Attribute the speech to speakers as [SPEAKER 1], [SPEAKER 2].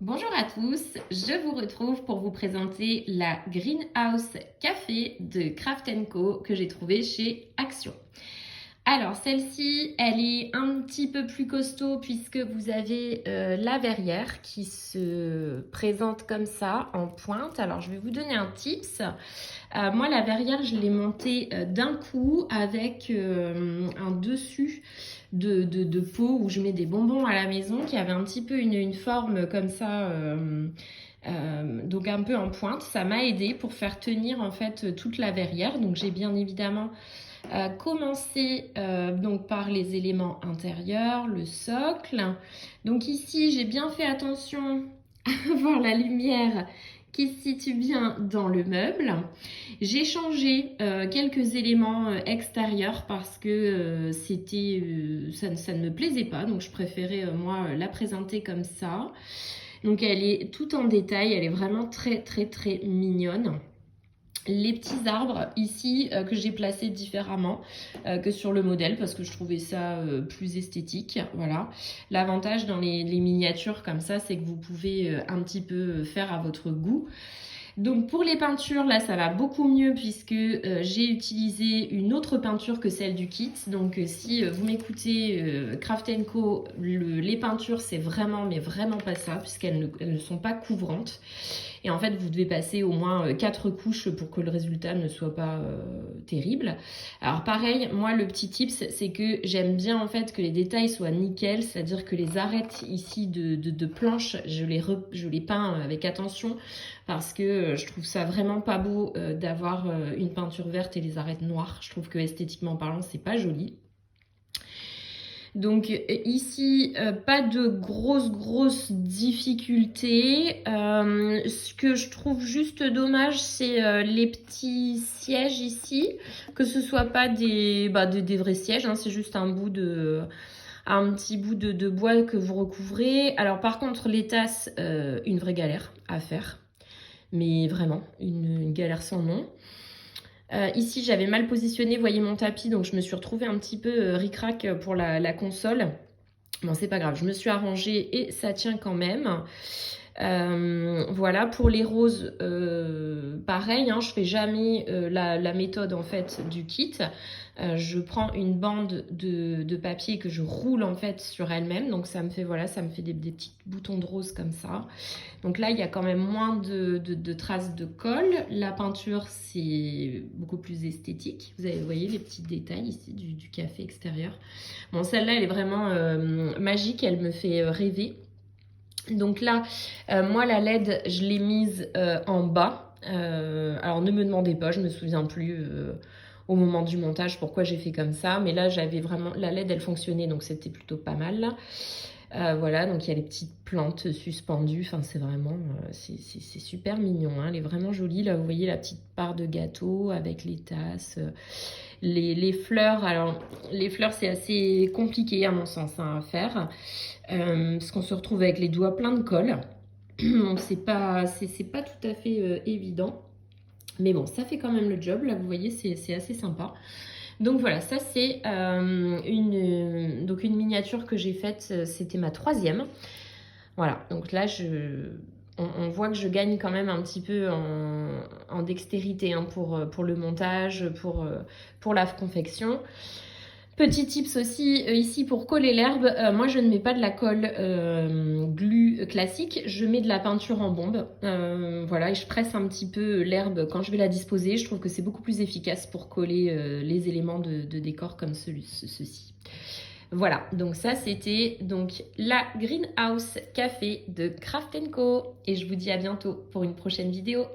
[SPEAKER 1] Bonjour à tous, je vous retrouve pour vous présenter la Greenhouse Café de Craft Co que j'ai trouvée chez Action. Alors celle-ci, elle est un petit peu plus costaud puisque vous avez la verrière qui se présente comme ça en pointe. Alors je vais vous donner un tips. Moi la verrière je l'ai montée d'un coup avec un dessus de pot où je mets des bonbons à la maison qui avait un petit peu une forme comme ça. Donc un peu en pointe, ça m'a aidé pour faire tenir en fait toute la verrière. Donc j'ai bien évidemment commencer donc par les éléments intérieurs, le socle. Donc ici, j'ai bien fait attention à avoir la lumière qui se situe bien dans le meuble. J'ai changé quelques éléments extérieurs parce que ça ne me plaisait pas. Donc je préférais moi la présenter comme ça. Donc elle est tout en détail, elle est vraiment très très très mignonne. Les petits arbres ici que j'ai placés différemment que sur le modèle parce que je trouvais ça plus esthétique. Voilà. L'avantage dans les miniatures comme ça, c'est que vous pouvez un petit peu faire à votre goût. Donc pour les peintures, là ça va beaucoup mieux puisque j'ai utilisé une autre peinture que celle du kit. Donc si vous m'écoutez Craft Co, les peintures c'est vraiment mais vraiment pas ça puisqu'elles ne sont pas couvrantes. Et en fait vous devez passer au moins 4 couches pour que le résultat ne soit pas terrible. Alors pareil, moi le petit tips c'est que j'aime bien en fait que les détails soient nickel, c'est-à-dire que les arêtes ici de planches, je les peins avec attention parce que je trouve ça vraiment pas beau d'avoir une peinture verte et les arêtes noires. Je trouve que esthétiquement parlant, c'est pas joli. Donc ici, pas de grosses difficultés. Ce que je trouve juste dommage, c'est les petits sièges ici. Que ce soit pas des vrais sièges, hein, c'est juste un petit bout de bois que vous recouvrez. Alors par contre, les tasses, une vraie galère à faire. Mais vraiment, une galère sans nom. Ici, j'avais mal positionné, voyez mon tapis, donc je me suis retrouvée un petit peu ric-rac pour la console. Bon, c'est pas grave, je me suis arrangée et ça tient quand même. Voilà, pour les roses, pareil, hein, je fais jamais la méthode en fait du kit. Je prends une bande de papier que je roule en fait sur elle-même, donc ça me fait des petits boutons de rose comme ça. Donc là il y a quand même moins de traces de colle. La peinture c'est beaucoup plus esthétique. Vous voyez les petits détails ici du café extérieur. Bon, celle-là elle est vraiment magique, elle me fait rêver. Donc là, moi la LED, je l'ai mise en bas. Alors ne me demandez pas, je me souviens plus au moment du montage pourquoi j'ai fait comme ça. Mais là, j'avais vraiment... La LED, elle fonctionnait, donc c'était plutôt pas mal. Voilà, donc il y a les petites plantes suspendues. Enfin, c'est vraiment... c'est super mignon, hein. Elle est vraiment jolie. Là, vous voyez la petite part de gâteau avec les tasses. Les fleurs, alors les fleurs, c'est assez compliqué à mon sens hein, à faire. Parce qu'on se retrouve avec les doigts pleins de colle. Donc c'est pas tout à fait évident. Mais bon, ça fait quand même le job. Là, vous voyez, c'est assez sympa. Donc voilà, ça c'est une miniature que j'ai faite. C'était ma 3e. Voilà, donc là, on voit que je gagne quand même un petit peu en dextérité hein, pour le montage, pour la confection. Petit tips aussi ici pour coller l'herbe, moi je ne mets pas de la colle glu classique, je mets de la peinture en bombe. Voilà, et je presse un petit peu l'herbe quand je vais la disposer. Je trouve que c'est beaucoup plus efficace pour coller les éléments de décor comme ceci. Voilà, donc ça c'était donc la Greenhouse Café de Craft Co. Et je vous dis à bientôt pour une prochaine vidéo.